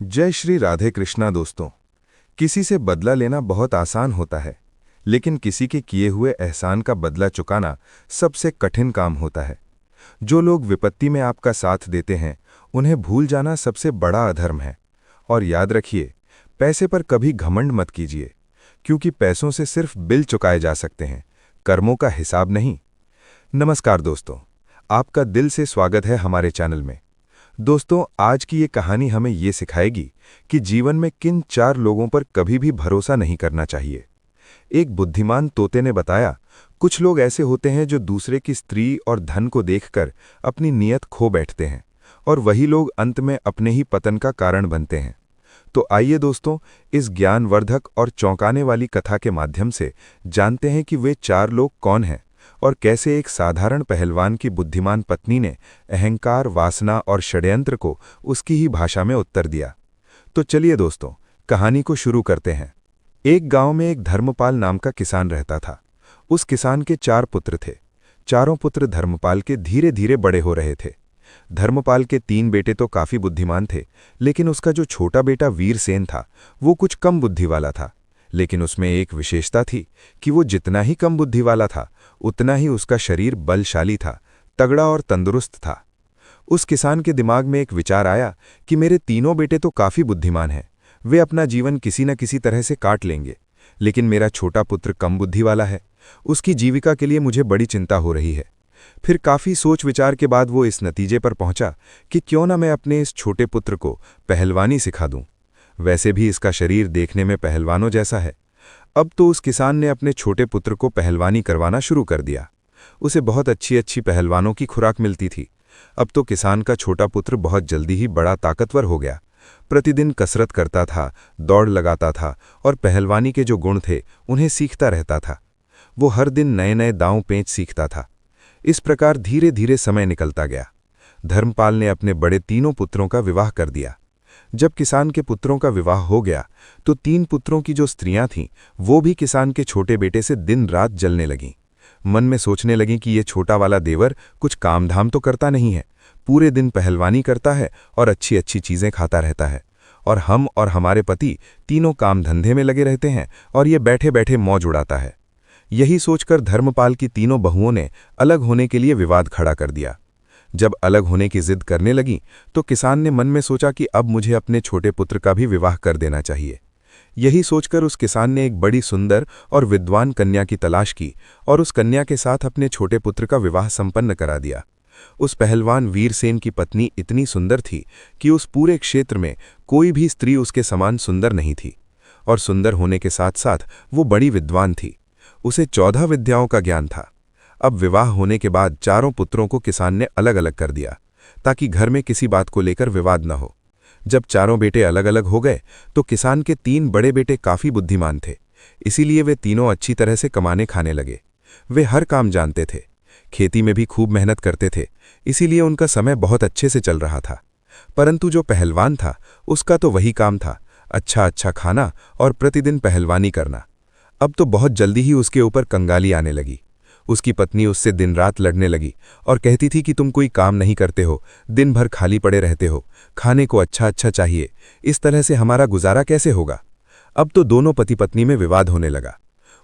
जय श्री राधे कृष्णा दोस्तों। किसी से बदला लेना बहुत आसान होता है, लेकिन किसी के किए हुए एहसान का बदला चुकाना सबसे कठिन काम होता है। जो लोग विपत्ति में आपका साथ देते हैं, उन्हें भूल जाना सबसे बड़ा अधर्म है। और याद रखिए, पैसे पर कभी घमंड मत कीजिए, क्योंकि पैसों से सिर्फ बिल चुकाए जा सकते हैं, कर्मों का हिसाब नहीं। नमस्कार दोस्तों, आपका दिल से स्वागत है हमारे चैनल में। दोस्तों, आज की ये कहानी हमें ये सिखाएगी कि जीवन में किन 4 लोगों पर कभी भी भरोसा नहीं करना चाहिए। एक बुद्धिमान तोते ने बताया, कुछ लोग ऐसे होते हैं जो दूसरे की स्त्री और धन को देखकर अपनी नीयत खो बैठते हैं, और वही लोग अंत में अपने ही पतन का कारण बनते हैं। तो आइए दोस्तों, इस ज्ञानवर्धक और चौंकाने वाली कथा के माध्यम से जानते हैं कि वे 4 लोग कौन हैं और कैसे एक साधारण पहलवान की बुद्धिमान पत्नी ने अहंकार, वासना और षड्यंत्र को उसकी ही भाषा में उत्तर दिया। तो चलिए दोस्तों, कहानी को शुरू करते हैं। एक गांव में एक धर्मपाल नाम का किसान रहता था। उस किसान के 4 पुत्र थे। चारों पुत्र धर्मपाल के धीरे धीरे बड़े हो रहे थे। धर्मपाल के 3 बेटे तो काफी बुद्धिमान थे, लेकिन उसका जो छोटा बेटा वीरसेन था, वो कुछ कम बुद्धि वाला था। लेकिन उसमें एक विशेषता थी कि वो जितना ही कम बुद्धि वाला था, उतना ही उसका शरीर बलशाली था, तगड़ा और तंदुरुस्त था। उस किसान के दिमाग में एक विचार आया कि मेरे तीनों बेटे तो काफी बुद्धिमान हैं, वे अपना जीवन किसी न किसी तरह से काट लेंगे, लेकिन मेरा छोटा पुत्र कम बुद्धि वाला है, उसकी जीविका के लिए मुझे बड़ी चिंता हो रही है। फिर काफी सोच विचार के बाद वो इस नतीजे पर पहुंचा कि क्यों न मैं अपने इस छोटे पुत्र को पहलवानी सिखा दूं। वैसे भी इसका शरीर देखने में पहलवानों जैसा है। अब तो उस किसान ने अपने छोटे पुत्र को पहलवानी करवाना शुरू कर दिया। उसे बहुत अच्छी अच्छी पहलवानों की खुराक मिलती थी। अब तो किसान का छोटा पुत्र बहुत जल्दी ही बड़ा ताकतवर हो गया। प्रतिदिन कसरत करता था, दौड़ लगाता था और पहलवानी के जो गुण थे उन्हें सीखता रहता था। वो हर दिन नए नए दांव पेंच सीखता था। इस प्रकार धीरे धीरे समय निकलता गया। धर्मपाल ने अपने बड़े तीनों पुत्रों का विवाह कर दिया। जब किसान के पुत्रों का विवाह हो गया, तो 3 पुत्रों की जो स्त्रियां थीं, वो भी किसान के छोटे बेटे से दिन रात जलने लगीं। मन में सोचने लगीं कि ये छोटा वाला देवर कुछ काम धाम तो करता नहीं है, पूरे दिन पहलवानी करता है और अच्छी अच्छी चीजें खाता रहता है, और हम और हमारे पति तीनों काम धंधे में लगे रहते हैं और ये बैठे बैठे मौज उड़ाता है। यही सोचकर धर्मपाल की तीनों बहुओं ने अलग होने के लिए विवाद खड़ा कर दिया। जब अलग होने की जिद करने लगी, तो किसान ने मन में सोचा कि अब मुझे अपने छोटे पुत्र का भी विवाह कर देना चाहिए। यही सोचकर उस किसान ने एक बड़ी सुंदर और विद्वान कन्या की तलाश की और उस कन्या के साथ अपने छोटे पुत्र का विवाह संपन्न करा दिया। उस पहलवान वीरसेन की पत्नी इतनी सुंदर थी कि उस पूरे क्षेत्र में कोई भी स्त्री उसके समान सुंदर नहीं थी, और सुंदर होने के साथ साथ वो बड़ी विद्वान थी। उसे 14 विद्याओं का ज्ञान था। अब विवाह होने के बाद चारों पुत्रों को किसान ने अलग अलग कर दिया, ताकि घर में किसी बात को लेकर विवाद न हो। जब चारों बेटे अलग अलग हो गए, तो किसान के 3 बड़े बेटे काफी बुद्धिमान थे, इसीलिए वे तीनों अच्छी तरह से कमाने खाने लगे। वे हर काम जानते थे, खेती में भी खूब मेहनत करते थे, इसीलिए उनका समय बहुत अच्छे से चल रहा था। परंतु जो पहलवान था, उसका तो वही काम था, अच्छा अच्छा खाना और प्रतिदिन पहलवानी करना। अब तो बहुत जल्दी ही उसके ऊपर कंगाली आने लगी। उसकी पत्नी उससे दिन रात लड़ने लगी और कहती थी कि तुम कोई काम नहीं करते हो, दिन भर खाली पड़े रहते हो, खाने को अच्छा अच्छा चाहिए, इस तरह से हमारा गुजारा कैसे होगा। अब तो दोनों पति पत्नी में विवाद होने लगा।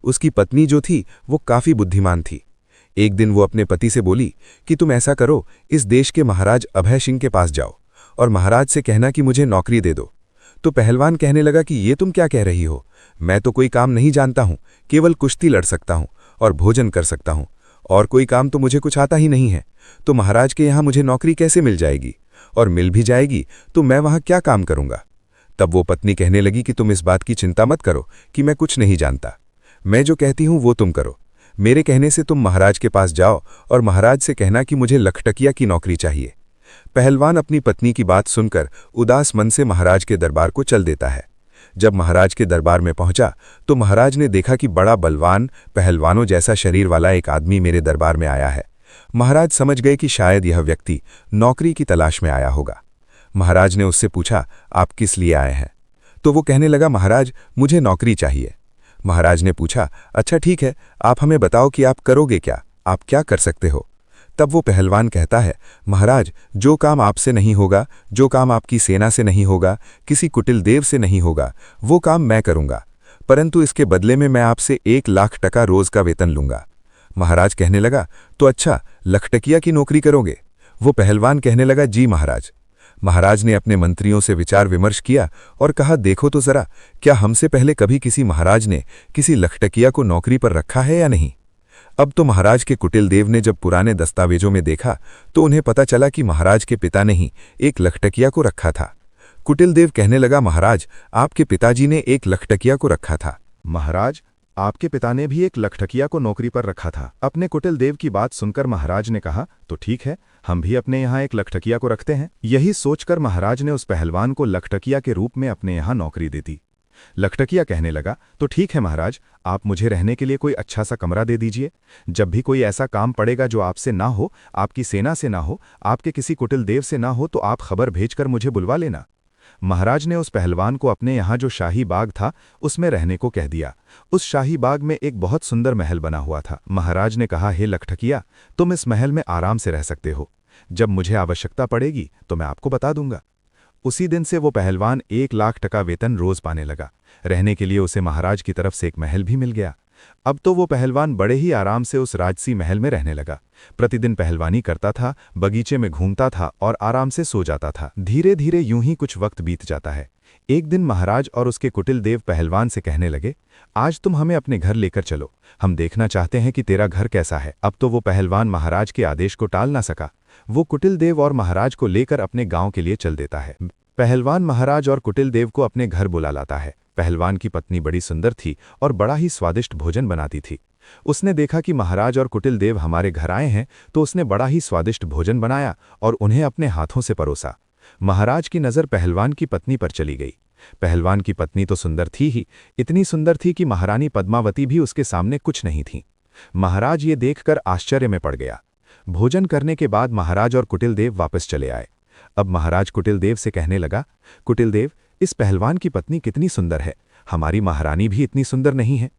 उसकी पत्नी जो थी, वो काफी बुद्धिमान थी। एक दिन वो अपने पति से बोली कि तुम ऐसा करो, इस देश के महाराज अभय सिंह के पास जाओ और महाराज से कहना कि मुझे नौकरी दे दो। तो पहलवान कहने लगा कि ये तुम क्या कह रही हो, मैं तो कोई काम नहीं जानता हूं, केवल कुश्ती लड़ सकता हूं और भोजन कर सकता हूं, और कोई काम तो मुझे कुछ आता ही नहीं है। तो महाराज के यहाँ मुझे नौकरी कैसे मिल जाएगी, और मिल भी जाएगी तो मैं वहां क्या काम करूंगा। तब वो पत्नी कहने लगी कि तुम इस बात की चिंता मत करो कि मैं कुछ नहीं जानता, मैं जो कहती हूं वो तुम करो। मेरे कहने से तुम महाराज के पास जाओ और महाराज से कहना कि मुझे लखटकिया की नौकरी चाहिए। पहलवान अपनी पत्नी की बात सुनकर उदास मन से महाराज के दरबार को चल देता है। जब महाराज के दरबार में पहुंचा, तो महाराज ने देखा कि बड़ा बलवान, पहलवानों जैसा शरीर वाला एक आदमी मेरे दरबार में आया है। महाराज समझ गए कि शायद यह व्यक्ति नौकरी की तलाश में आया होगा। महाराज ने उससे पूछा, आप किस लिए आए हैं। तो वो कहने लगा, महाराज मुझे नौकरी चाहिए। महाराज ने पूछा, अच्छा ठीक है, आप हमें बताओ कि आप करोगे क्या, आप क्या कर सकते हो। तब वो पहलवान कहता है, महाराज, जो काम आपसे नहीं होगा, जो काम आपकी सेना से नहीं होगा, किसी कुटिल देव से नहीं होगा, वो काम मैं करूंगा, परंतु इसके बदले में मैं आपसे 1,00,000 रोज का वेतन लूंगा। महाराज कहने लगा, तो अच्छा, लखटकिया की नौकरी करोगे? वो पहलवान कहने लगा, जी महाराज। महाराज ने अपने मंत्रियों से विचार विमर्श किया और कहा, देखो तो जरा, क्या हमसे पहले कभी किसी महाराज ने किसी लखटकिया को नौकरी पर रखा है या नहीं? अब तो महाराज के कुटिल देव ने जब पुराने दस्तावेजों में देखा तो उन्हें पता चला कि महाराज के पिता ने ही एक लखटकिया को रखा था। कुटिल देव कहने लगा, महाराज, आपके पिताजी ने एक लखटकिया को रखा था। महाराज, आपके पिता ने भी एक लखटकिया को नौकरी पर रखा था। अपने कुटिल देव की बात सुनकर महाराज ने कहा, तो ठीक है, हम भी अपने यहाँ एक लखटकिया को रखते हैं। यही सोचकर महाराज ने उस पहलवान को लखटकिया के रूप में अपने यहाँ नौकरी दे दी। लखटकिया कहने लगा, तो ठीक है महाराज, आप मुझे रहने के लिए कोई अच्छा सा कमरा दे दीजिए। जब भी कोई ऐसा काम पड़ेगा जो आपसे ना हो, आपकी सेना से ना हो, आपके किसी कुटिल देव से ना हो, तो आप खबर भेजकर मुझे बुलवा लेना। महाराज ने उस पहलवान को अपने यहाँ जो शाही बाग था उसमें रहने को कह दिया। उस शाही बाग में एक बहुत सुंदर महल बना हुआ था। महाराज ने कहा, हे लखटकिया, तुम इस महल में आराम से रह सकते हो। जब मुझे आवश्यकता पड़ेगी तो मैं आपको बता दूंगा। उसी दिन से वो पहलवान 1,00,000 वेतन रोज पाने लगा। रहने के लिए उसे महाराज की तरफ से एक महल भी मिल गया। अब तो वो पहलवान बड़े ही आराम से उस राजसी महल में रहने लगा। प्रतिदिन पहलवानी करता था, बगीचे में घूमता था और आराम से सो जाता था। धीरे धीरे यूं ही कुछ वक्त बीत जाता है। एक दिन महाराज और उसके कुटिल देव पहलवान से कहने लगे, आज तुम हमें अपने घर लेकर चलो, हम देखना चाहते हैं कि तेरा घर कैसा है। अब तो वो पहलवान महाराज के आदेश को टाल ना सका। वो कुटिल देव और महाराज को लेकर अपने गांव के लिए चल देता है। पहलवान महाराज और कुटिल देव को अपने घर बुला लाता है। पहलवान की पत्नी बड़ी सुंदर थी और बड़ा ही स्वादिष्ट भोजन बनाती थी। उसने देखा कि महाराज और कुटिल देव हमारे घर आए हैं, तो उसने बड़ा ही स्वादिष्ट भोजन बनाया और उन्हें अपने हाथों से परोसा। महाराज की नज़र पहलवान की पत्नी पर चली गई। पहलवान की पत्नी तो सुंदर थी ही, इतनी सुंदर थी कि महारानी पद्मावती भी उसके सामने कुछ नहीं थी। महाराज ये देखकर आश्चर्य में पड़ गया। भोजन करने के बाद महाराज और कुटिल देव वापस चले आए। अब महाराज कुटिल देव से कहने लगा, कुटिल देव, इस पहलवान की पत्नी कितनी सुंदर है, हमारी महारानी भी इतनी सुंदर नहीं है।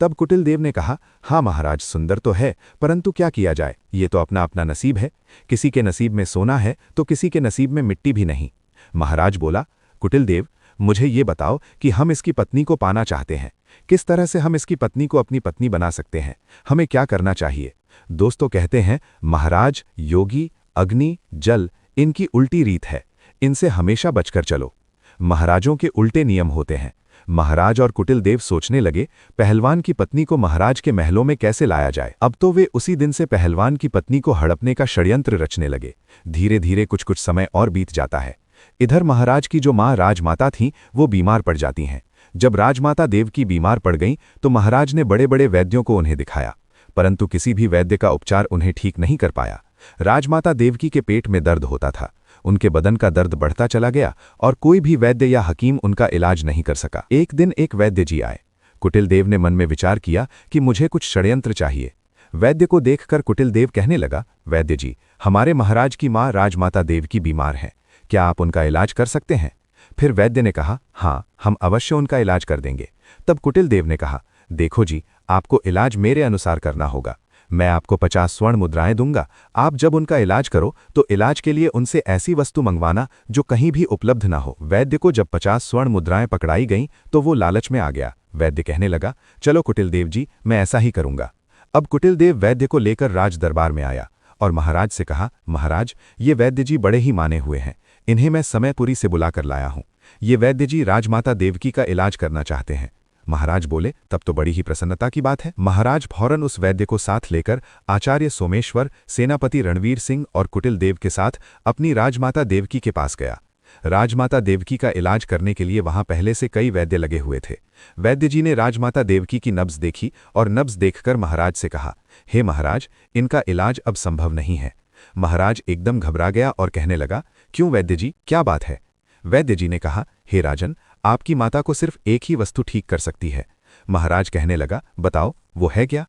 तब कुटिल देव ने कहा, हाँ महाराज, सुंदर तो है, परंतु क्या किया जाए, ये तो अपना अपना नसीब है। किसी के नसीब में सोना है तो किसी के नसीब में मिट्टी भी नहीं। महाराज बोला, कुटिल देव, मुझे ये बताओ कि हम इसकी पत्नी को पाना चाहते हैं। किस तरह से हम इसकी पत्नी को अपनी पत्नी बना सकते हैं, हमें क्या करना चाहिए? दोस्तों कहते हैं, महाराज, योगी, अग्नि, जल, इनकी उल्टी रीत है, इनसे हमेशा बचकर चलो। महाराजों के उल्टे नियम होते हैं। महाराज और कुटिल देव सोचने लगे, पहलवान की पत्नी को महाराज के महलों में कैसे लाया जाए। अब तो वे उसी दिन से पहलवान की पत्नी को हड़पने का षड्यंत्र रचने लगे। धीरे धीरे कुछ कुछ समय और बीत जाता है। इधर महाराज की जो माँ राजमाता थीं वो बीमार पड़ जाती हैं। जब राजमाता देवकी बीमार पड़ गईं तो महाराज ने बड़े बड़े वैद्यों को उन्हें दिखाया, परंतु किसी भी वैद्य का उपचार उन्हें ठीक नहीं कर पाया। राजमाता देवकी के पेट में दर्द होता था, उनके बदन का दर्द बढ़ता चला गया और कोई भी वैद्य या हकीम उनका इलाज नहीं कर सका। एक दिन एक वैद्य जी आए। कुटिल देव ने मन में विचार किया कि मुझे कुछ षड्यंत्र चाहिए। वैद्य को देखकर कुटिल देव कहने लगा, वैद्य जी, हमारे महाराज की माँ राजमाता देवकी बीमार हैं, क्या आप उनका इलाज कर सकते हैं? फिर वैद्य ने कहा, हाँ, हम अवश्य उनका इलाज कर देंगे। तब कुटिल देव ने कहा, देखो जी, आपको इलाज मेरे अनुसार करना होगा। मैं आपको 50 स्वर्ण मुद्राएं दूंगा। आप जब उनका इलाज करो तो इलाज के लिए उनसे ऐसी वस्तु मंगवाना जो कहीं भी उपलब्ध ना हो। वैद्य को जब 50 स्वर्ण मुद्राएं पकड़ाई गईं तो वो लालच में आ गया। वैद्य कहने लगा, चलो कुटिल देव जी, मैं ऐसा ही करूंगा। अब कुटिल देव वैद्य को लेकर राज दरबार में आया और महाराज से कहा, महाराज, ये वैद्य जी बड़े ही माने हुए हैं, इन्हें मैं समयपुरी से बुलाकर लाया हूं। ये वैद्य जी राजमाता देवकी का इलाज करना चाहते हैं। महाराज बोले, तब तो बड़ी ही प्रसन्नता की बात है। महाराज फौरन उस वैद्य को साथ लेकर आचार्य सोमेश्वर, सेनापति रणवीर सिंह और कुटिल देव के साथ अपनी राजमाता देवकी के पास गया। राजमाता देवकी का इलाज करने के लिए वहां पहले से कई वैद्य लगे हुए थे। वैद्य जी ने राजमाता देवकी की नब्ज देखी और नब्ज देखकर महाराज से कहा, हे महाराज, इनका इलाज अब संभव नहीं है। महाराज एकदम घबरा गया और कहने लगा, क्यों वैद्य जी, क्या बात है? वैद्य जी ने कहा, हे राजन, आपकी माता को सिर्फ एक ही वस्तु ठीक कर सकती है। महाराज कहने लगा, बताओ, वो है क्या?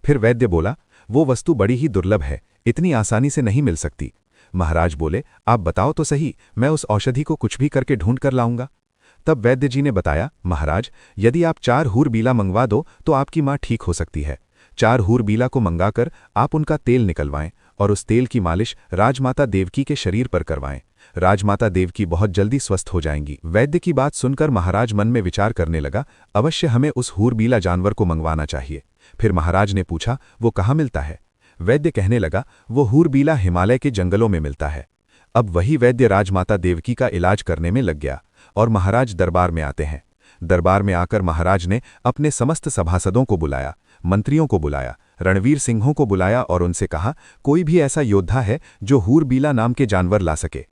फिर वैद्य बोला, वो वस्तु बड़ी ही दुर्लभ है, इतनी आसानी से नहीं मिल सकती। महाराज बोले, आप बताओ तो सही, मैं उस औषधि को कुछ भी करके ढूंढ कर लाऊंगा। तब वैद्य जी ने बताया, महाराज, यदि आप 4 हूर बीला मंगवा दो तो आपकी माँ ठीक हो सकती है। 4 हूर बीला को मंगाकर आप उनका तेल निकलवाएं और उस तेल की मालिश राजमाता देवकी के शरीर पर करवाएं। राजमाता देवकी बहुत जल्दी स्वस्थ हो जाएंगी। वैद्य की बात सुनकर महाराज मन में विचार करने लगा, अवश्य हमें उस हूरबीला जानवर को मंगवाना चाहिए। फिर महाराज ने पूछा, वो कहाँ मिलता है? वैद्य कहने लगा, वो हूरबीला हिमालय के जंगलों में मिलता है। अब वही वैद्य राजमाता देवकी का इलाज करने में लग गया और महाराज दरबार में आते हैं। दरबार में आकर महाराज ने अपने समस्त सभासदों को बुलाया, मंत्रियों को बुलाया, रणवीर सिंहों को बुलाया और उनसे कहा, कोई भी ऐसा योद्धा है जो हूरबीला नाम के जानवर ला सके।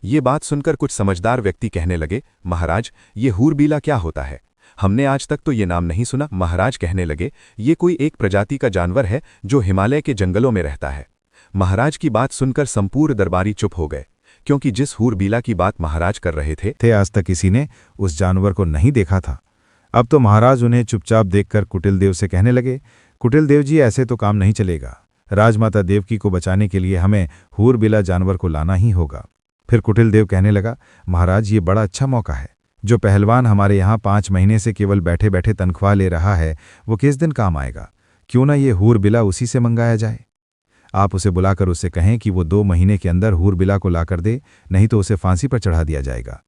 ये बात सुनकर कुछ समझदार व्यक्ति कहने लगे, महाराज, ये हूरबीला क्या होता है? हमने आज तक तो ये नाम नहीं सुना। महाराज कहने लगे, ये कोई एक प्रजाति का जानवर है जो हिमालय के जंगलों में रहता है। महाराज की बात सुनकर संपूर्ण दरबारी चुप हो गए, क्योंकि जिस हूरबीला की बात महाराज कर रहे थे आज तक किसी ने उस जानवर को नहीं देखा था। अब तो महाराज उन्हें चुपचाप देखकर कुटिलदेव से कहने लगे, कुटिलदेव जी, ऐसे तो काम नहीं चलेगा। राजमाता देवकी को बचाने के लिए हमें हूरबीला जानवर को लाना ही होगा। फिर कुटिलदेव कहने लगा, महाराज, ये बड़ा अच्छा मौका है। जो पहलवान हमारे यहाँ 5 महीने से केवल बैठे बैठे तनख्वाह ले रहा है, वो किस दिन काम आएगा? क्यों ना ये हूरबीला उसी से मंगाया जाए। आप उसे बुलाकर उससे कहें कि वो 2 महीने के अंदर हूरबीला को लाकर दे, नहीं तो उसे फांसी पर चढ़ा दिया जाएगा।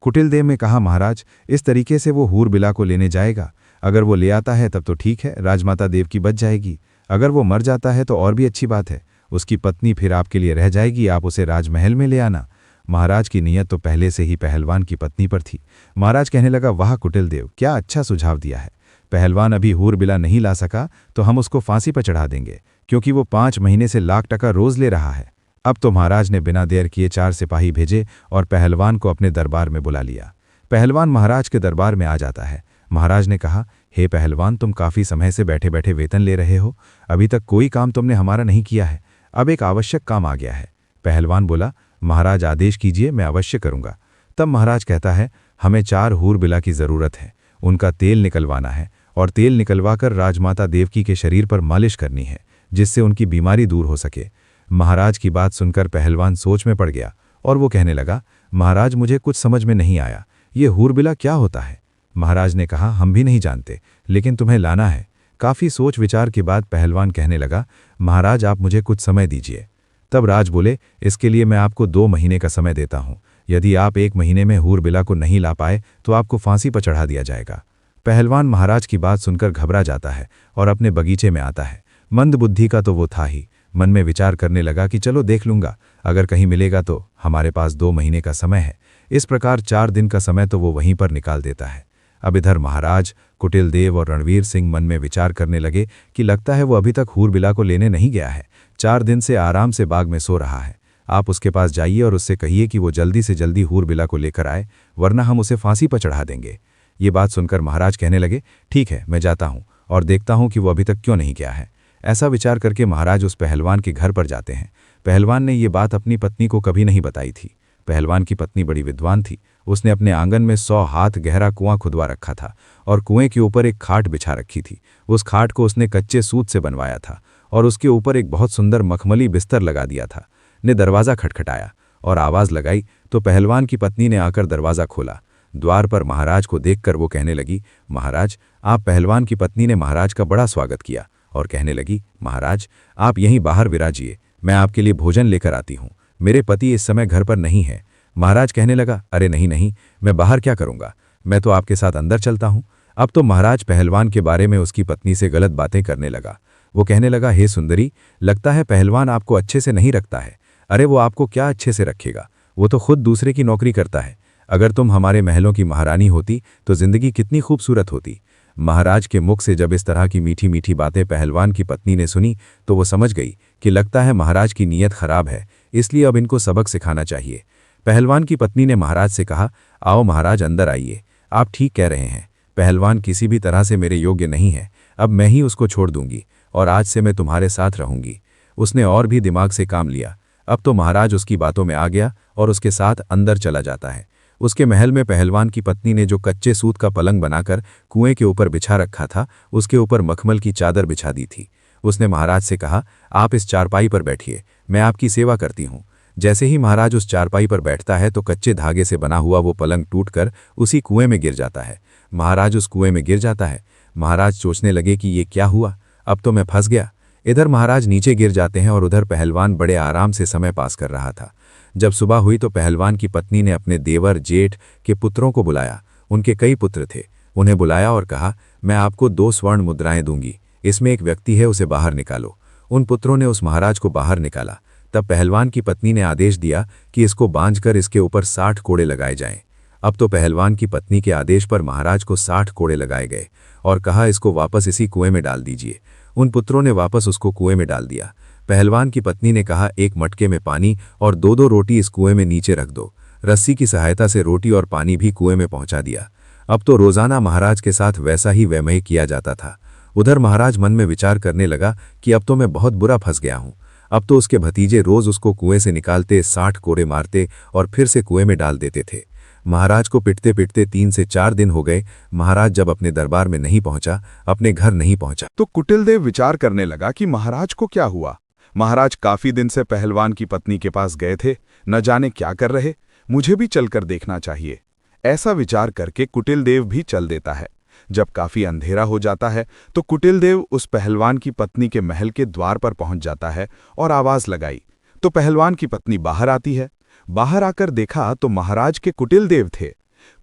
कुटिलदेव ने कहा, महाराज, इस तरीके से वो हूरबीला को लेने जाएगा। अगर वो ले आता है तब तो ठीक है, राजमाता देवकी बच जाएगी। अगर वो मर जाता है तो और भी अच्छी बात है, उसकी पत्नी फिर आपके लिए रह जाएगी, आप उसे राजमहल में ले आना। महाराज की नीयत तो पहले से ही पहलवान की पत्नी पर थी। महाराज कहने लगा, वाह कुटिलदेव, क्या अच्छा सुझाव दिया है। पहलवान अभी हूरबीला नहीं ला सका तो हम उसको फांसी पर चढ़ा देंगे, क्योंकि वो 5 महीने से लाख टका रोज ले रहा है। अब तो महाराज ने बिना देर किए 4 सिपाही भेजे और पहलवान को अपने दरबार में बुला लिया। पहलवान महाराज के दरबार में आ जाता है। महाराज ने कहा, हे पहलवान, तुम काफी समय से बैठे बैठे वेतन ले रहे हो, अभी तक कोई काम तुमने हमारा नहीं किया है। अब एक आवश्यक काम आ गया है। पहलवान बोला, महाराज आदेश कीजिए, मैं अवश्य करूंगा। तब महाराज कहता है, हमें 4 हूरबीला की जरूरत है, उनका तेल निकलवाना है और तेल निकलवाकर राजमाता देवकी के शरीर पर मालिश करनी है, जिससे उनकी बीमारी दूर हो सके। महाराज की बात सुनकर पहलवान सोच में पड़ गया और वो कहने लगा, महाराज, मुझे कुछ समझ में नहीं आया, ये हूरबीला क्या होता है? महाराज ने कहा, हम भी नहीं जानते, लेकिन तुम्हें लाना है। काफी सोच विचार के बाद पहलवान कहने लगा, महाराज, आप मुझे कुछ समय दीजिए। तब राज बोले, इसके लिए मैं आपको 2 महीने का समय देता हूं। यदि आप 1 महीने में हूरबीला को नहीं ला पाए तो आपको फांसी पर चढ़ा दिया जाएगा। पहलवान महाराज की बात सुनकर घबरा जाता है और अपने बगीचे में आता है। मंद बुद्धि का तो वो था ही। मन में विचार करने लगा कि चलो देख लूंगा, अगर कहीं मिलेगा तो। हमारे पास 2 महीने का समय है। इस प्रकार 4 दिन का समय तो वो वहीं पर निकाल देता है। अब इधर महाराज, कुटिलदेव और रणवीर सिंह मन में विचार करने लगे कि लगता है वो अभी तक हूरबीला को लेने नहीं गया है। 4 दिन से आराम से बाग में सो रहा है। आप उसके पास जाइए और उससे कहिए कि वो जल्दी से जल्दी हूरबीला को लेकर आए, वरना हम उसे फांसी पर चढ़ा देंगे। ये बात सुनकर महाराज कहने लगे, ठीक है, मैं जाता हूँ और देखता हूँ कि वो अभी तक क्यों नहीं गया है। ऐसा विचार करके महाराज उस पहलवान के घर पर जाते हैं। पहलवान ने ये बात अपनी पत्नी को कभी नहीं बताई थी। पहलवान की पत्नी बड़ी विद्वान थी। उसने अपने आंगन में 100 हाथ गहरा कुआं खुदवा रखा था और कुएं के ऊपर एक खाट बिछा रखी थी। उस खाट को उसने कच्चे सूत से बनवाया था और उसके ऊपर एक बहुत सुंदर मखमली बिस्तर लगा दिया था। ने दरवाज़ा खटखटाया और आवाज़ लगाई तो पहलवान की पत्नी ने आकर दरवाज़ा खोला। द्वार पर महाराज को देखकर वो कहने लगी, महाराज, आप। पहलवान की पत्नी ने महाराज का बड़ा स्वागत किया और कहने लगी, महाराज, आप यहीं बाहर विराजिए, मैं आपके लिए भोजन लेकर आती हूँ। मेरे पति इस समय घर पर नहीं है। महाराज कहने लगा, अरे नहीं नहीं, मैं बाहर क्या करूँगा, मैं तो आपके साथ अंदर चलता हूँ। अब तो महाराज पहलवान के बारे में उसकी पत्नी से गलत बातें करने लगा। वो कहने लगा, हे सुंदरी, लगता है पहलवान आपको अच्छे से नहीं रखता है। अरे वो आपको क्या अच्छे से रखेगा, वो तो खुद दूसरे की नौकरी करता है। अगर तुम हमारे महलों की महारानी होती तो जिंदगी कितनी खूबसूरत होती। महाराज के मुख से जब इस तरह की मीठी मीठी बातें पहलवान की पत्नी ने सुनी तो वो समझ गई कि लगता है महाराज की नीयत खराब है, इसलिए अब इनको सबक सिखाना चाहिए। पहलवान की पत्नी ने महाराज से कहा, आओ महाराज, अंदर आइए। आप ठीक कह रहे हैं, पहलवान किसी भी तरह से मेरे योग्य नहीं है। अब मैं ही उसको छोड़ दूंगी और आज से मैं तुम्हारे साथ रहूंगी। उसने और भी दिमाग से काम लिया। अब तो महाराज उसकी बातों में आ गया और उसके साथ अंदर चला जाता है। उसके महल में पहलवान की पत्नी ने जो कच्चे सूत का पलंग बनाकर कुएं के ऊपर बिछा रखा था, उसके ऊपर मखमल की चादर बिछा दी थी। उसने महाराज से कहा, आप इस चारपाई पर बैठिए, मैं आपकी सेवा करती हूँ। जैसे ही महाराज उस चारपाई पर बैठता है तो कच्चे धागे से बना हुआ वो पलंग टूटकर उसी कुएं में गिर जाता है। महाराज उस कुएं में गिर जाता है। महाराज सोचने लगे कि ये क्या हुआ, अब तो मैं फंस गया। इधर महाराज नीचे गिर जाते हैं और उधर पहलवान बड़े आराम से समय पास कर रहा था। जब सुबह हुई तो पहलवान की पत्नी ने अपने देवर जेठ के पुत्रों को बुलाया। उनके कई पुत्र थे। उन्हें बुलाया और कहा, मैं आपको 2 स्वर्ण मुद्राएं दूंगी, इसमें एक व्यक्ति है, उसे बाहर निकालो। उन पुत्रों ने उस महाराज को बाहर निकाला। तब पहलवान की पत्नी ने आदेश दिया कि इसको बांधकर इसके ऊपर 60 कोड़े लगाए जाएं। अब तो पहलवान की पत्नी के आदेश पर महाराज को 60 कोड़े लगाए गए और कहा, इसको वापस इसी कुएं में डाल दीजिए। उन पुत्रों ने वापस उसको कुएं में डाल दिया। पहलवान की पत्नी ने कहा, एक मटके में पानी और 2-2 रोटी इस कुएं में नीचे रख दो। रस्सी की सहायता से रोटी और पानी भी कुएं में पहुंचा दिया। अब तो रोजाना महाराज के साथ वैसा ही वैमय किया जाता था। उधर महाराज मन में विचार करने लगा कि अब तो मैं बहुत बुरा फंस गया हूं। अब तो उसके भतीजे रोज उसको कुएं से निकालते, 60 कोड़े मारते और फिर से कुएं में डाल देते थे। महाराज को पिटते पिटते 3 से 4 दिन हो गए। महाराज जब अपने दरबार में नहीं पहुंचा, अपने घर नहीं पहुंचा, तो कुटिलदेव विचार करने लगा कि महाराज को क्या हुआ। महाराज काफी दिन से पहलवान की पत्नी के पास गए थे, न जाने क्या कर रहे, मुझे भी चलकर देखना चाहिए। ऐसा विचार करके कुटिलदेव भी चल देता है। जब काफी अंधेरा हो जाता है तो कुटिलदेव उस पहलवान की पत्नी के महल के द्वार पर पहुंच जाता है और आवाज लगाई तो पहलवान की पत्नी बाहर आती है। बाहर आकर देखा तो महाराज के कुटिलदेव थे।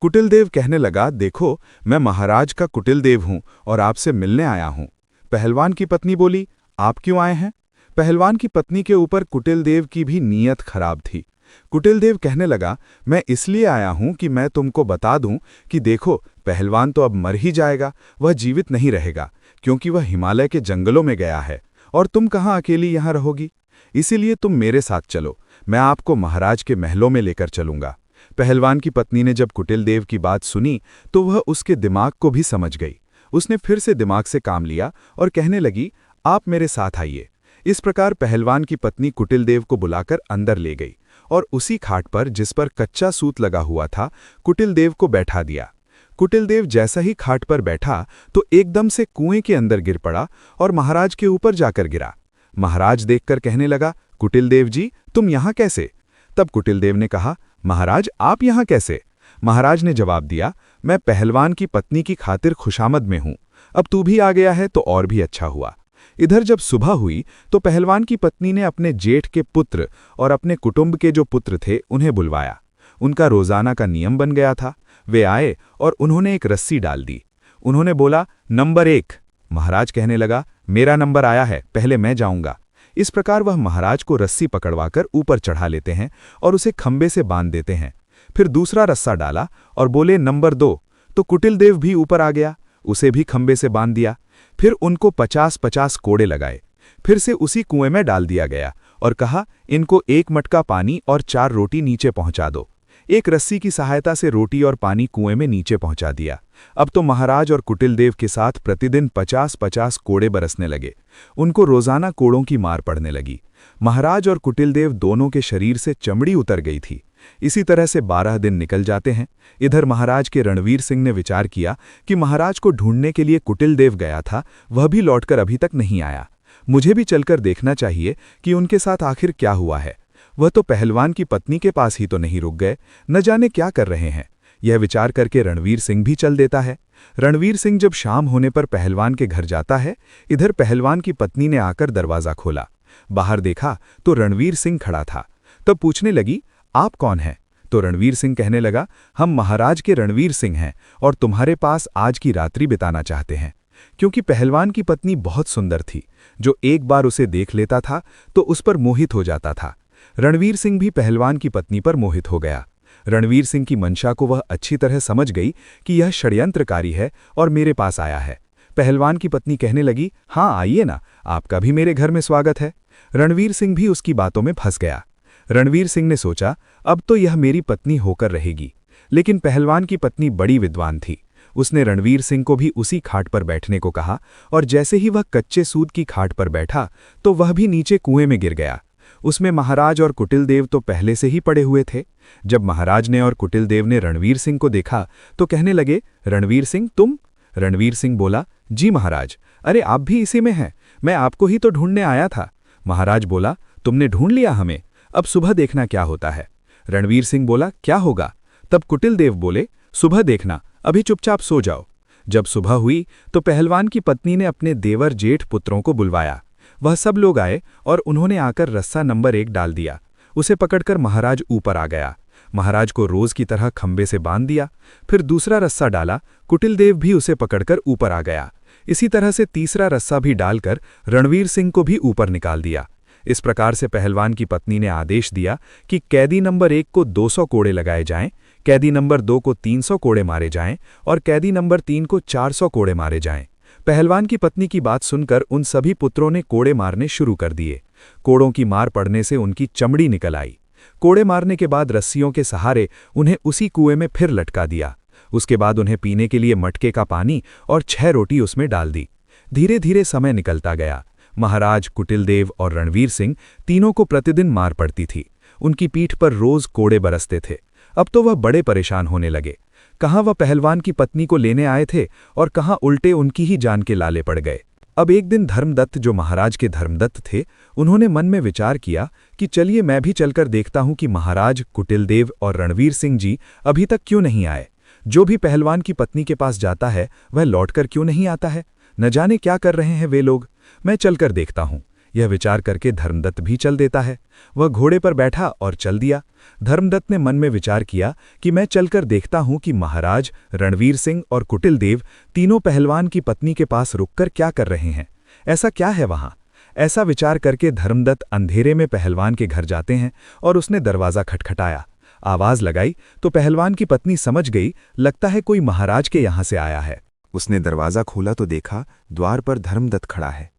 कुटिलदेव कहने लगा, देखो मैं महाराज का कुटिलदेव हूं और आपसे मिलने आया हूं। पहलवान की पत्नी बोली, आप क्यों आए हैं? पहलवान की पत्नी के ऊपर कुटिलदेव की भी नीयत खराब थी। कुटिलदेव कहने लगा, मैं इसलिए आया हूं कि मैं तुमको बता दूं कि देखो पहलवान तो अब मर ही जाएगा, वह जीवित नहीं रहेगा क्योंकि वह हिमालय के जंगलों में गया है और तुम कहाँ अकेली यहाँ रहोगी। इसीलिए तुम मेरे साथ चलो, मैं आपको महाराज के महलों में लेकर चलूंगा। पहलवान की पत्नी ने जब कुटिलदेव की बात सुनी तो वह उसके दिमाग को भी समझ गई। उसने फिर से दिमाग से काम लिया और कहने लगी, आप मेरे साथ आइए। इस प्रकार पहलवान की पत्नी कुटिलदेव को बुलाकर अंदर ले गई और उसी खाट पर जिस पर कच्चा सूत लगा हुआ था कुटिलदेव को बैठा दिया। कुटिलदेव जैसा ही खाट पर बैठा तो एकदम से कुएं के अंदर गिर पड़ा और महाराज के ऊपर जाकर गिरा। महाराज देखकर कहने लगा, कुटिलदेव जी तुम यहाँ कैसे? तब कुटिलदेव ने कहा, महाराज आप यहाँ कैसे? महाराज ने जवाब दिया, मैं पहलवान की पत्नी की खातिर खुशामद में हूं, अब तू भी आ गया है तो और भी अच्छा हुआ। इधर जब सुबह हुई तो पहलवान की पत्नी ने अपने जेठ के पुत्र और अपने कुटुंब के जो पुत्र थे उन्हें बुलवाया। उनका रोजाना का नियम बन गया था। वे आए और उन्होंने एक रस्सी डाल दी। उन्होंने बोला, नंबर 1। महाराज कहने लगा, मेरा नंबर आया है, पहले मैं जाऊंगा। इस प्रकार वह महाराज को रस्सी पकड़वाकर ऊपर चढ़ा लेते हैं और उसे खंबे से बांध देते हैं। फिर दूसरा रस्सा डाला और बोले, नंबर 2। तो कुटिलदेव भी ऊपर आ गया, उसे भी खंबे से बांध दिया। फिर उनको 50-50 कोड़े लगाए। फिर से उसी कुएं में डाल दिया गया और कहा, इनको 1 मटका पानी और 4 रोटी नीचे पहुंचा दो। एक रस्सी की सहायता से रोटी और पानी कुएं में नीचे पहुंचा दिया। अब तो महाराज और कुटिलदेव के साथ प्रतिदिन 50-50 कोड़े बरसने लगे। उनको रोजाना कोड़ों की मार पड़ने लगी। महाराज और कुटिलदेव दोनों के शरीर से चमड़ी उतर गई थी। इसी तरह से 12 दिन निकल जाते हैं। इधर महाराज के रणवीर सिंह ने विचार किया कि महाराज को ढूंढने के लिए कुटिलदेव गया था, वह भी लौटकर अभी तक नहीं आया। मुझे भी चलकर देखना चाहिए कि उनके साथ आखिर क्या हुआ है। वह तो पहलवान की पत्नी के पास ही तो नहीं रुक गए, न जाने क्या कर रहे हैं। यह विचार करके रणवीर सिंह भी चल देता है। रणवीर सिंह जब शाम होने पर पहलवान के घर जाता है, इधर पहलवान की पत्नी ने आकर दरवाजा खोला। बाहर देखा तो रणवीर सिंह खड़ा था। तब पूछने लगी, आप कौन हैं? तो रणवीर सिंह कहने लगा, हम महाराज के रणवीर सिंह हैं और तुम्हारे पास आज की रात्रि बिताना चाहते हैं। क्योंकि पहलवान की पत्नी बहुत सुंदर थी, जो एक बार उसे देख लेता था तो उस पर मोहित हो जाता था। रणवीर सिंह भी पहलवान की पत्नी पर मोहित हो गया। रणवीर सिंह की मंशा को वह अच्छी तरह समझ गई कि यह षड्यंत्रकारी है और मेरे पास आया है। पहलवान की पत्नी कहने लगी, हाँ आइए ना, आपका भी मेरे घर में स्वागत है। रणवीर सिंह भी उसकी बातों में फंस गया। रणवीर सिंह ने सोचा, अब तो यह मेरी पत्नी होकर रहेगी। लेकिन पहलवान की पत्नी बड़ी विद्वान थी। उसने रणवीर सिंह को भी उसी खाट पर बैठने को कहा और जैसे ही वह कच्चे सूत की खाट पर बैठा तो वह भी नीचे कुएं में गिर गया। उसमें महाराज और कुटिलदेव तो पहले से ही पड़े हुए थे। जब महाराज ने और कुटिलदेव ने रणवीर सिंह को देखा तो कहने लगे, रणवीर सिंह तुम? रणवीर सिंह बोला, जी महाराज, अरे आप भी इसी में हैं, मैं आपको ही तो ढूंढने आया था। महाराज बोला, तुमने ढूंढ लिया हमें, अब सुबह देखना क्या होता है। रणवीर सिंह बोला, क्या होगा? तब कुटिलदेव बोले, सुबह देखना, अभी चुपचाप सो जाओ। जब सुबह हुई तो पहलवान की पत्नी ने अपने देवर जेठ पुत्रों को बुलवाया। वह सब लोग आए और उन्होंने आकर रस्सा नंबर 1 डाल दिया। उसे पकड़कर महाराज ऊपर आ गया। महाराज को रोज की तरह खंबे से बांध दिया। फिर दूसरा रस्सा डाला, कुटिलदेव भी उसे पकड़कर ऊपर आ गया। इसी तरह से तीसरा रस्सा भी डालकर रणवीर सिंह को भी ऊपर निकाल दिया। इस प्रकार से पहलवान की पत्नी ने आदेश दिया कि कैदी नंबर 1 को 200 कोड़े लगाए जाएं, कैदी नंबर 2 को 300 कोड़े मारे जाएं और कैदी नंबर 3 को 400 कोड़े मारे जाएं। पहलवान की पत्नी की बात सुनकर उन सभी पुत्रों ने कोड़े मारने शुरू कर दिए। कोड़ों की मार पड़ने से उनकी चमड़ी निकल आई। कोड़े मारने के बाद रस्सियों के सहारे उन्हें उसी कुएं में फिर लटका दिया। उसके बाद उन्हें पीने के लिए मटके का पानी और 6 रोटी उसमें डाल दी। धीरे धीरे समय निकलता गया। महाराज, कुटिलदेव और रणवीर सिंह तीनों को प्रतिदिन मार पड़ती थी। उनकी पीठ पर रोज कोड़े बरसते थे। अब तो वह बड़े परेशान होने लगे। कहाँ वह पहलवान की पत्नी को लेने आए थे और कहाँ उल्टे उनकी ही जान के लाले पड़ गए। अब एक दिन धर्मदत्त, जो महाराज के धर्मदत्त थे, उन्होंने मन में विचार किया कि चलिए मैं भी चलकर देखता हूं कि महाराज, कुटिलदेव और रणवीर सिंह जी अभी तक क्यों नहीं आए। जो भी पहलवान की पत्नी के पास जाता है वह लौटकर क्यों नहीं आता है। न जाने क्या कर रहे हैं वे लोग। मैं चलकर देखता हूं। यह विचार करके धर्मदत्त भी चल देता है। वह घोड़े पर बैठा और चल दिया। धर्मदत्त ने मन में विचार किया कि मैं चलकर देखता हूं कि महाराज, रणवीर सिंह और कुटिलदेव तीनों पहलवान की पत्नी के पास रुककर क्या कर रहे हैं। ऐसा क्या है वहां। ऐसा विचार करके धर्मदत्त अंधेरे में पहलवान के घर जाते हैं और उसने दरवाज़ा खटखटाया। आवाज़ लगाई तो पहलवान की पत्नी समझ गई, लगता है कोई महाराज के यहाँ से आया है। उसने दरवाज़ा खोला तो देखा द्वार पर धर्मदत्त खड़ा है।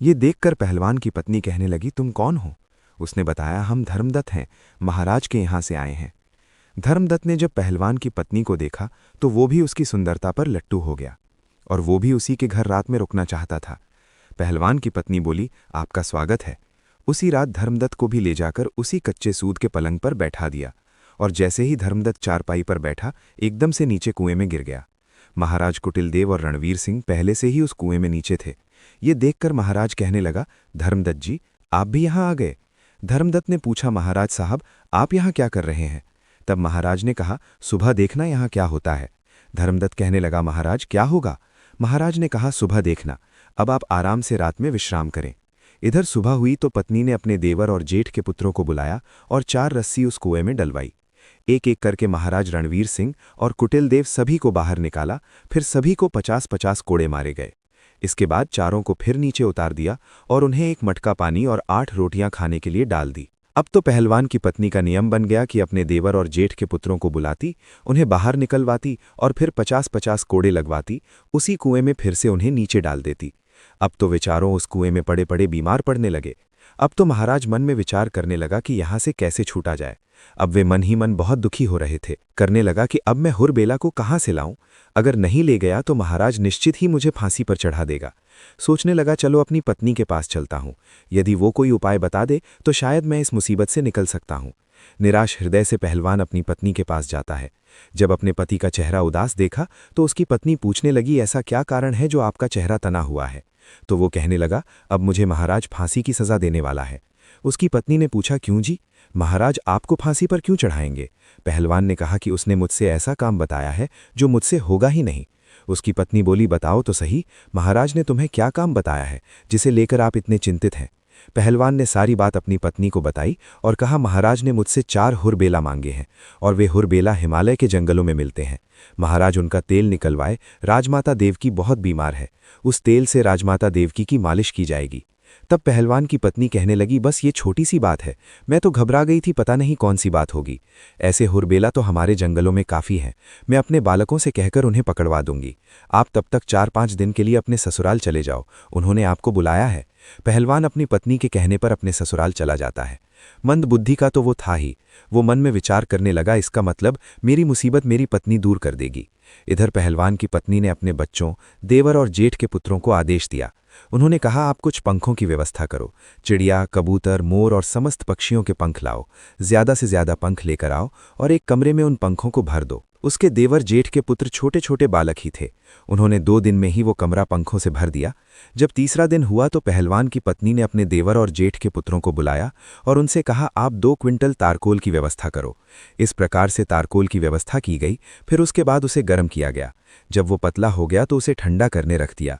ये देखकर पहलवान की पत्नी कहने लगी, तुम कौन हो। उसने बताया, हम धर्मदत्त हैं, महाराज के यहाँ से आए हैं। धर्मदत्त ने जब पहलवान की पत्नी को देखा तो वो भी उसकी सुंदरता पर लट्टू हो गया और वो भी उसी के घर रात में रुकना चाहता था। पहलवान की पत्नी बोली, आपका स्वागत है। उसी रात धर्मदत्त को भी ले जाकर उसी कच्चे सूत के पलंग पर बैठा दिया और जैसे ही धर्मदत्त चारपाई पर बैठा, एकदम से नीचे कुएं में गिर गया। महाराज, कुटिलदेव और रणवीर सिंह पहले से ही उस कुएं में नीचे थे। ये देखकर महाराज कहने लगा, धर्मदत्त जी, आप भी यहाँ आ गए। धर्मदत्त ने पूछा, महाराज साहब, आप यहाँ क्या कर रहे हैं। तब महाराज ने कहा, सुबह देखना यहाँ क्या होता है। धर्मदत्त कहने लगा, महाराज क्या होगा। महाराज ने कहा, सुबह देखना, अब आप आराम से रात में विश्राम करें। इधर सुबह हुई तो पत्नी ने अपने देवर और जेठ के पुत्रों को बुलाया और 4 रस्सी उस कुएं में डलवाई। एक एक करके महाराज, रणवीर सिंह और कुटिलदेव सभी को बाहर निकाला। फिर सभी को 50-50 कोड़े मारे गए। इसके बाद चारों को फिर नीचे उतार दिया और उन्हें एक मटका पानी और 8 रोटियां खाने के लिए डाल दी। अब तो पहलवान की पत्नी का नियम बन गया कि अपने देवर और जेठ के पुत्रों को बुलाती, उन्हें बाहर निकलवाती और फिर 50-50 कोड़े लगवाती, उसी कुएं में फिर से उन्हें नीचे डाल देती। अब तो वे चारों उस कुएं में पड़े पड़े बीमार पड़ने लगे। अब तो महाराज मन में विचार करने लगा कि यहाँ से कैसे छूटा जाए। अब वे मन ही मन बहुत दुखी हो रहे थे। करने लगा कि अब मैं हुरबेला को कहाँ से लाऊं। अगर नहीं ले गया तो महाराज निश्चित ही मुझे फांसी पर चढ़ा देगा। सोचने लगा, चलो अपनी पत्नी के पास चलता हूँ, यदि वो कोई उपाय बता दे तो शायद मैं इस मुसीबत से निकल सकता हूँ। निराश हृदय से पहलवान अपनी पत्नी के पास जाता है। जब अपने पति का चेहरा उदास देखा तो उसकी पत्नी पूछने लगी, ऐसा क्या कारण है जो आपका चेहरा तना हुआ है। तो वो कहने लगा, अब मुझे महाराज फांसी की सज़ा देने वाला है। उसकी पत्नी ने पूछा, क्यों जी, महाराज आपको फांसी पर क्यों चढ़ाएंगे। पहलवान ने कहा कि उसने मुझसे ऐसा काम बताया है जो मुझसे होगा ही नहीं। उसकी पत्नी बोली, बताओ तो सही, महाराज ने तुम्हें क्या काम बताया है जिसे लेकर आप इतने चिंतित हैं। पहलवान ने सारी बात अपनी पत्नी को बताई और कहा, महाराज ने मुझसे 4 हुरबेला मांगे हैं और वे हुरबेला हिमालय के जंगलों में मिलते हैं। महाराज उनका तेल निकलवाए। राजमाता देवकी बहुत बीमार है, उस तेल से राजमाता देवकी की मालिश की जाएगी। तब पहलवान की पत्नी कहने लगी, बस ये छोटी सी बात है, मैं तो घबरा गई थी, पता नहीं कौन सी बात होगी। ऐसे हुरबेला तो हमारे जंगलों में काफ़ी हैं, मैं अपने बालकों से कहकर उन्हें पकड़वा दूंगी। आप तब तक 4-5 दिन के लिए अपने ससुराल चले जाओ, उन्होंने आपको बुलाया है। पहलवान अपनी पत्नी के कहने पर अपने ससुराल चला जाता है। मंद बुद्धि का तो वो था ही। वो मन में विचार करने लगा, इसका मतलब मेरी मुसीबत मेरी पत्नी दूर कर देगी। इधर पहलवान की पत्नी ने अपने बच्चों, देवर और जेठ के पुत्रों को आदेश दिया। उन्होंने कहा, आप कुछ पंखों की व्यवस्था करो, चिड़िया, कबूतर, मोर और समस्त पक्षियों के पंख लाओ। ज़्यादा से ज़्यादा पंख लेकर आओ और एक कमरे में उन पंखों को भर दो। उसके देवर जेठ के पुत्र छोटे छोटे बालक ही थे। उन्होंने 2 दिन में ही वो कमरा पंखों से भर दिया। जब तीसरा दिन हुआ तो पहलवान की पत्नी ने अपने देवर और जेठ के पुत्रों को बुलाया और उनसे कहा, आप 2 क्विंटल तारकोल की व्यवस्था करो। इस प्रकार से तारकोल की व्यवस्था की गई। फिर उसके बाद उसे गर्म किया गया। जब वो पतला हो गया तो उसे ठंडा करने रख दिया।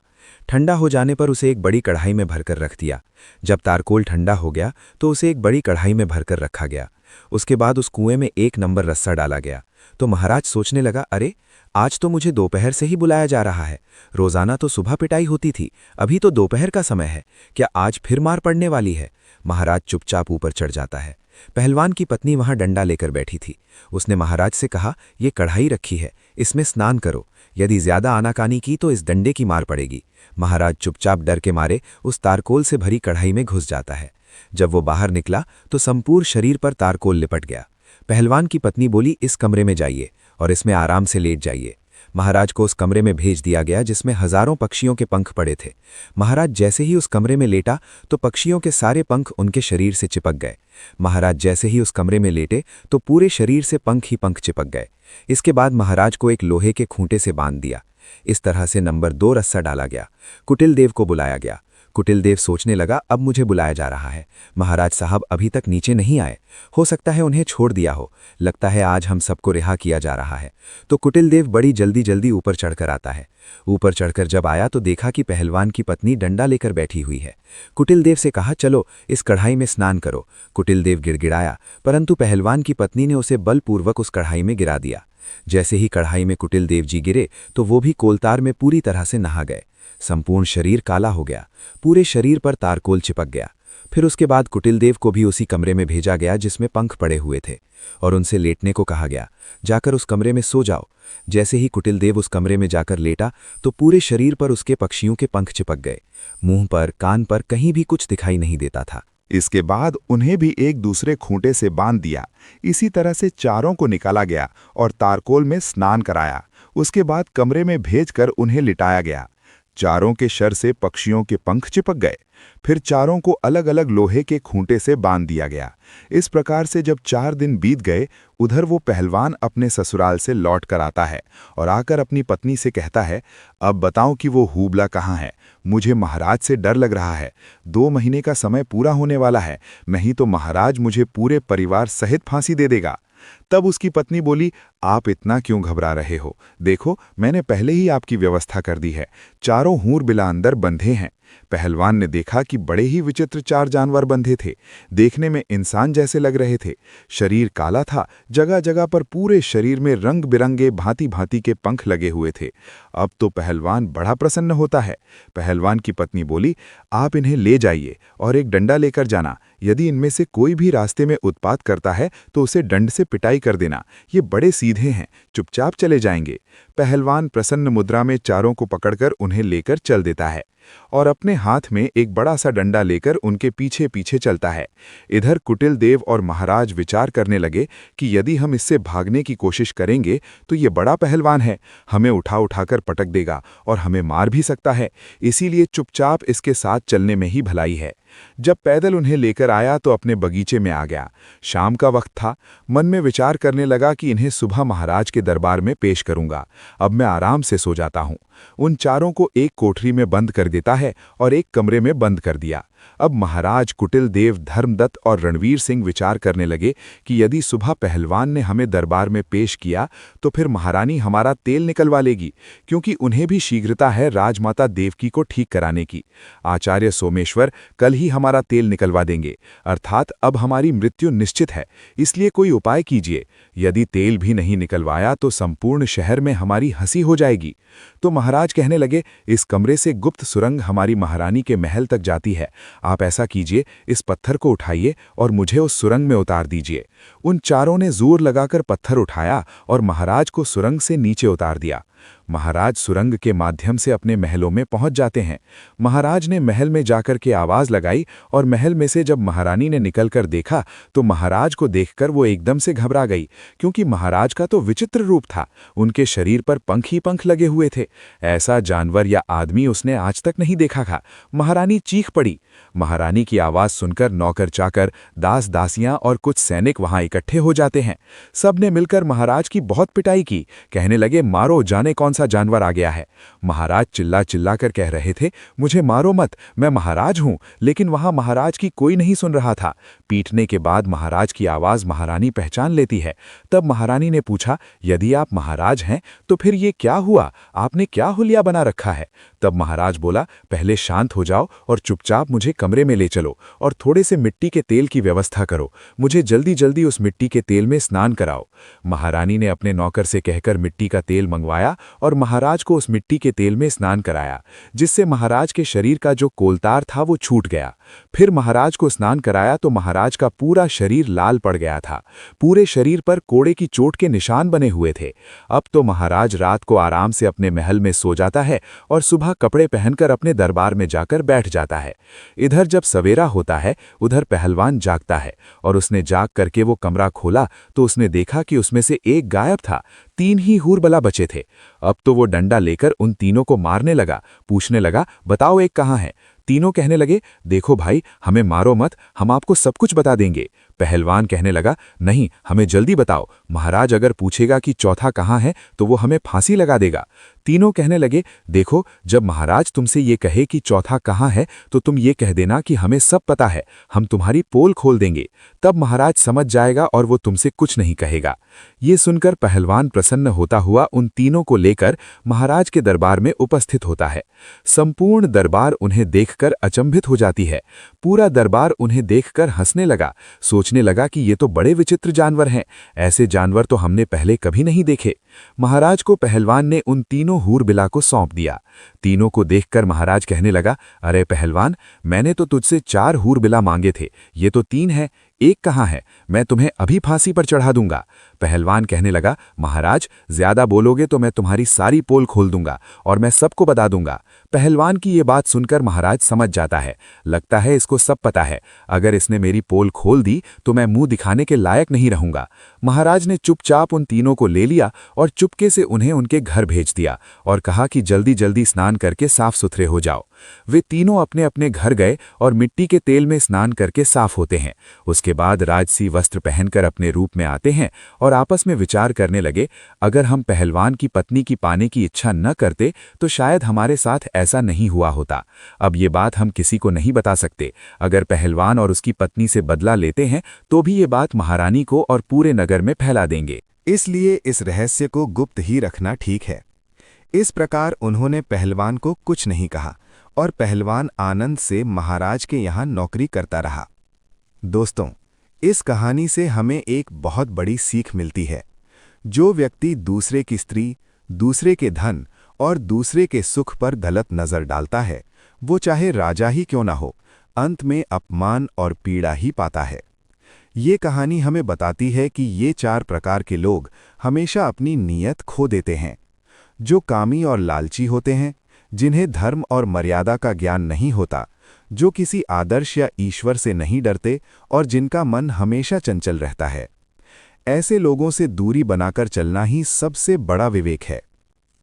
ठंडा हो जाने पर उसे एक बड़ी कढ़ाई में भरकर रख दिया। जब तारकोल ठंडा हो गया तो उसे एक बड़ी कढ़ाई में भरकर रखा गया। उसके बाद उस कुएं में 1 नंबर रस्सा डाला गया। तो महाराज सोचने लगा, अरे आज तो मुझे दोपहर से ही बुलाया जा रहा है। रोजाना तो सुबह पिटाई होती थी, अभी तो दोपहर का समय है। क्या आज फिर मार पड़ने वाली है? महाराज चुपचाप ऊपर चढ़ जाता है। पहलवान की पत्नी वहां डंडा लेकर बैठी थी। उसने महाराज से कहा, ये कढ़ाई रखी है, इसमें स्नान करो। यदि ज्यादा आनाकानी की तो इस डंडे की मार पड़ेगी। महाराज चुपचाप डर के मारे उस तारकोल से भरी कढ़ाई में घुस जाता है। जब वो बाहर निकला तो संपूर्ण शरीर पर तारकोल लिपट गया। पहलवान की पत्नी बोली, इस कमरे में जाइए और इसमें आराम से लेट जाइए। महाराज को उस कमरे में भेज दिया गया जिसमें हजारों पक्षियों के पंख पड़े थे। महाराज जैसे ही उस कमरे में लेटा तो पक्षियों के सारे पंख उनके शरीर से चिपक गए। महाराज जैसे ही उस कमरे में लेटे तो पूरे शरीर से पंख ही पंख चिपक गए। इसके बाद महाराज को एक लोहे के खूंटे से बांध दिया। इस तरह से नंबर 2 रस्सा डाला गया। कुटिल देव को बुलाया गया। कुटिल देव सोचने लगा, अब मुझे बुलाया जा रहा है। महाराज साहब अभी तक नीचे नहीं आए, हो सकता है उन्हें छोड़ दिया हो। लगता है आज हम सबको रिहा किया जा रहा है। तो कुटिल देव बड़ी जल्दी जल्दी ऊपर चढ़कर आता है। ऊपर चढ़कर जब आया तो देखा कि पहलवान की पत्नी डंडा लेकर बैठी हुई है। कुटिल देव से कहा, चलो इस कढ़ाई में स्नान करो। कुटिल देव गिड़गिड़ाया, परंतु पहलवान की पत्नी ने उसे बलपूर्वक उस कढ़ाई में गिरा दिया। जैसे ही कढ़ाई में कुटिल देव जी गिरे तो वो भी कोलतार में पूरी तरह से नहा गए। संपूर्ण शरीर काला हो गया, पूरे शरीर पर तारकोल चिपक गया। फिर उसके बाद कुटिल देव को भी उसी कमरे में भेजा गया जिसमें पंख पड़े हुए थे और उनसे लेटने को कहा गया, जाकर उस कमरे में सो जाओ। जैसे ही कुटिल देव उस कमरे में जाकर लेटा तो पूरे शरीर पर उसके पक्षियों के पंख चिपक गए। मुंह पर, कान पर कहीं भी कुछ दिखाई नहीं देता था। इसके बाद उन्हें भी एक दूसरे खूंटे से बांध दिया। इसी तरह से चारों को निकाला गया और तारकोल में स्नान कराया। उसके बाद कमरे में भेजकर उन्हें लिटाया गया। चारों के शर से पक्षियों के पंख चिपक गए। फिर चारों को अलग अलग लोहे के खूंटे से बांध दिया गया। इस प्रकार से जब 4 दिन बीत गए, उधर वो पहलवान अपने ससुराल से लौट कर आता है और आकर अपनी पत्नी से कहता है, अब बताओ कि वो हुबला कहाँ है। मुझे महाराज से डर लग रहा है। 2 महीने का समय पूरा होने वाला है, नहीं तो महाराज मुझे पूरे परिवार सहित फांसी दे देगा। तब उसकी पत्नी बोली, आप इतना क्यों घबरा रहे हो? देखो, मैंने पहले ही आपकी व्यवस्था कर दी है। चारों हूर बिला अंदर बंधे हैं। पहलवान ने देखा कि बड़े ही विचित्र 4 जानवर बंधे थे। देखने में इंसान जैसे लग रहे थे। शरीर काला था, जगह जगह पर पूरे शरीर में रंग बिरंगे भांति भांति के पंख लगे हुए थे। अब तो पहलवान बड़ा प्रसन्न होता है। पहलवान की पत्नी बोली, आप इन्हें ले जाइए और एक डंडा लेकर जाना। यदि इनमें से कोई भी रास्ते में उत्पात करता है तो उसे दंड से पिटाई कर देना। ये बड़े सीधे हैं, चुपचाप चले जाएंगे। पहलवान प्रसन्न मुद्रा में चारों को पकड़कर उन्हें लेकर चल देता है और अपने हाथ में एक बड़ा सा डंडा लेकर उनके पीछे पीछे चलता है। इधर कुटिल देव और महाराज विचार करने लगे कि यदि हम इससे भागने की कोशिश करेंगे तो ये बड़ा पहलवान है, हमें उठा उठाकर पटक देगा और हमें मार भी सकता है। इसीलिए चुपचाप इसके साथ चलने में ही भलाई है। जब पैदल उन्हें लेकर आया तो अपने बगीचे में आ गया। शाम का वक्त था। मन में विचार करने लगा कि इन्हें सुबह महाराज के दरबार में पेश करूंगा। अब मैं आराम से सो जाता हूं। उन चारों को एक कोठरी में बंद कर देता है और एक कमरे में बंद कर दिया। अब महाराज, कुटिल देव, धर्मदत्त और रणवीर सिंह विचार करने लगे कि यदि सुबह पहलवान ने हमें दरबार में पेश किया तो फिर महारानी हमारा तेल निकलवा लेगी, क्योंकि उन्हें भी शीघ्रता है राजमाता देवकी को ठीक कराने की। आचार्य सोमेश्वर कल ही हमारा तेल निकलवा देंगे, अर्थात अब हमारी मृत्यु निश्चित है। इसलिए कोई उपाय कीजिए। यदि तेल भी नहीं निकलवाया तो संपूर्ण शहर में हमारी हंसी हो जाएगी। तो महाराज कहने लगे, इस कमरे से गुप्त सुरंग हमारी महारानी के महल तक जाती है। आप ऐसा कीजिए, इस पत्थर को उठाइए और मुझे उस सुरंग में उतार दीजिए। उन चारों ने जोर लगाकर पत्थर उठाया और महाराज को सुरंग से नीचे उतार दिया। महाराज सुरंग के माध्यम से अपने महलों में पहुंच जाते हैं। महाराज ने महल में जाकर के आवाज लगाई और महल में से जब महारानी ने निकलकर देखा तो महाराज को देखकर वो एकदम से घबरा गई, क्योंकि महाराज का तो विचित्र रूप था। उनके शरीर पर पंख ही पंख लगे हुए थे। ऐसा जानवर या आदमी उसने आज तक नहीं देखा था। महारानी चीख पड़ी। महारानी की आवाज सुनकर नौकर चाकर, दास दासियां और कुछ सैनिक वहां इकट्ठे हो जाते हैं। सबने मिलकर महाराज की बहुत पिटाई की। कहने लगे, मारो, जाने कौन सा जानवर आ गया है। महाराज चिल्ला चिल्ला कर कह रहे थे, मुझे मारो मत, मैं महाराज हूं। लेकिन वहां महाराज की कोई नहीं सुन रहा था। पीटने के बाद महाराज की आवाज महारानी पहचान लेती है। तब महारानी ने पूछा, यदि आप महाराज हैं तो फिर ये क्या हुआ, आपने क्या हुलिया बना रखा है। तब महाराज बोला, पहले शांत हो जाओ और चुपचाप मुझे कमरे में ले चलो और थोड़े से मिट्टी के तेल की व्यवस्था करो। मुझे जल्दी जल्दी उस मिट्टी के तेल में स्नान कराओ। महारानी ने अपने नौकर से कहकर मिट्टी का तेल मंगवाया और महाराज को उस मिट्टी के तेल में स्नान कराया, जिससे महाराज के शरीर का जो कोलतार था वो छूट गया। फिर महाराज को स्नान कराया तो महाराज का पूरा शरीर लाल पड़ गया था। पूरे शरीर पर कोड़े की चोट के निशान बने हुए थे। अब तो महाराज रात को आराम से अपने महल में सो जाता है और सुबह कपड़े पहनकर अपने दरबार में जाकर बैठ जाता है। इधर जब सवेरा होता है उधर पहलवान जागता है और उसने जाग करके वो कमरा खोला तो उसने देखा कि उसमें से एक गायब था। 3 ही हूरबला बचे थे। अब तो वो डंडा लेकर उन तीनों को मारने लगा। पूछने लगा, बताओ एक कहाँ है। तीनों कहने लगे, देखो भाई, हमें मारो मत, हम आपको सब कुछ बता देंगे। पहलवान कहने लगा, नहीं, हमें जल्दी बताओ, महाराज अगर पूछेगा कि चौथा कहाँ है तो वो हमें फांसी लगा देगा। तीनों कहने लगे, देखो, जब महाराज तुमसे ये कहे कि चौथा कहाँ है तो तुम ये कह देना कि हमें सब पता है, हम तुम्हारी पोल खोल देंगे। तब महाराज समझ जाएगा और वो तुमसे कुछ नहीं कहेगा। ये सुनकर पहलवान प्रसन्न होता हुआ उन तीनों को लेकर महाराज के दरबार में उपस्थित होता है। संपूर्ण दरबार उन्हें देखकर अचंभित हो जाती है। पूरा दरबार उन्हें देखकर हंसने लगा, सोचने लगा कि ये तो बड़े विचित्र जानवर हैं, ऐसे जानवर तो हमने पहले कभी नहीं देखे। महाराज को पहलवान ने उन तीनों हूरबिला को सौंप दिया। तीनों को देखकर महाराज कहने लगा, अरे पहलवान, मैंने तो तुझसे 4 हूरबिला मांगे थे, ये तो 3 है, एक कहाँ है? मैं तुम्हें अभी फांसी पर चढ़ा दूंगा। पहलवान कहने लगा, महाराज, ज्यादा बोलोगे तो मैं तुम्हारी सारी पोल खोल दूंगा और मैं सबको बता दूंगा। पहलवान की ये बात सुनकर महाराज समझ जाता है, लगता है इसको सब पता है, अगर इसने मेरी पोल खोल दी तो मैं मुंह दिखाने के लायक नहीं रहूंगा। महाराज ने चुपचाप उन तीनों को ले लिया और चुपके से उन्हें उनके घर भेज दिया और कहा कि जल्दी जल्दी स्नान करके साफ सुथरे हो जाओ। वे तीनों अपने अपने घर गए और मिट्टी के तेल में स्नान करके साफ होते हैं। उसके बाद राजसी वस्त्र पहनकर अपने रूप में आते हैं और आपस में विचार करने लगे, अगर हम पहलवान की पत्नी की पाने की इच्छा न करते तो शायद हमारे साथ ऐसा नहीं हुआ होता। अब ये बात हम किसी को नहीं बता सकते। अगर पहलवान और उसकी पत्नी से बदला लेते हैं तो भी ये बात महारानी को और पूरे नगर में फैला देंगे। इसलिए इस रहस्य को गुप्त ही रखना ठीक है। इस प्रकार उन्होंने पहलवान को कुछ नहीं कहा और पहलवान आनंद से महाराज के यहाँ नौकरी करता रहा। दोस्तों, इस कहानी से हमें एक बहुत बड़ी सीख मिलती है। जो व्यक्ति दूसरे की स्त्री, दूसरे के धन और दूसरे के सुख पर गलत नजर डालता है, वो चाहे राजा ही क्यों ना हो, अंत में अपमान और पीड़ा ही पाता है। ये कहानी हमें बताती है कि ये 4 प्रकार के लोग हमेशा अपनी नीयत खो देते हैं। जो कामी और लालची होते हैं, जिन्हें धर्म और मर्यादा का ज्ञान नहीं होता, जो किसी आदर्श या ईश्वर से नहीं डरते और जिनका मन हमेशा चंचल रहता है। ऐसे लोगों से दूरी बनाकर चलना ही सबसे बड़ा विवेक है।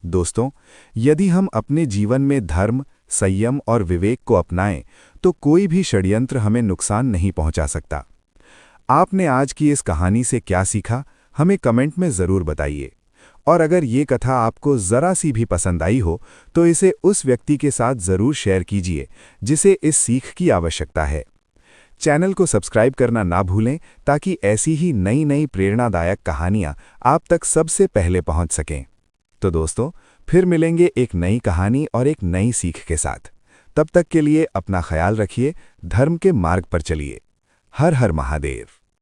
दोस्तों, यदि हम अपने जीवन में धर्म, संयम और विवेक को अपनाएं तो कोई भी षड्यंत्र हमें नुकसान नहीं पहुंचा सकता। आपने आज की इस कहानी से क्या सीखा, हमें कमेंट में ज़रूर बताइए। और अगर ये कथा आपको ज़रा सी भी पसंद आई हो तो इसे उस व्यक्ति के साथ ज़रूर शेयर कीजिए जिसे इस सीख की आवश्यकता है। चैनल को सब्सक्राइब करना ना भूलें ताकि ऐसी ही नई नई प्रेरणादायक कहानियाँ आप तक सबसे पहले पहुँच सकें। तो दोस्तों, फिर मिलेंगे एक नई कहानी और एक नई सीख के साथ। तब तक के लिए अपना ख्याल रखिए, धर्म के मार्ग पर चलिए। हर हर महादेव।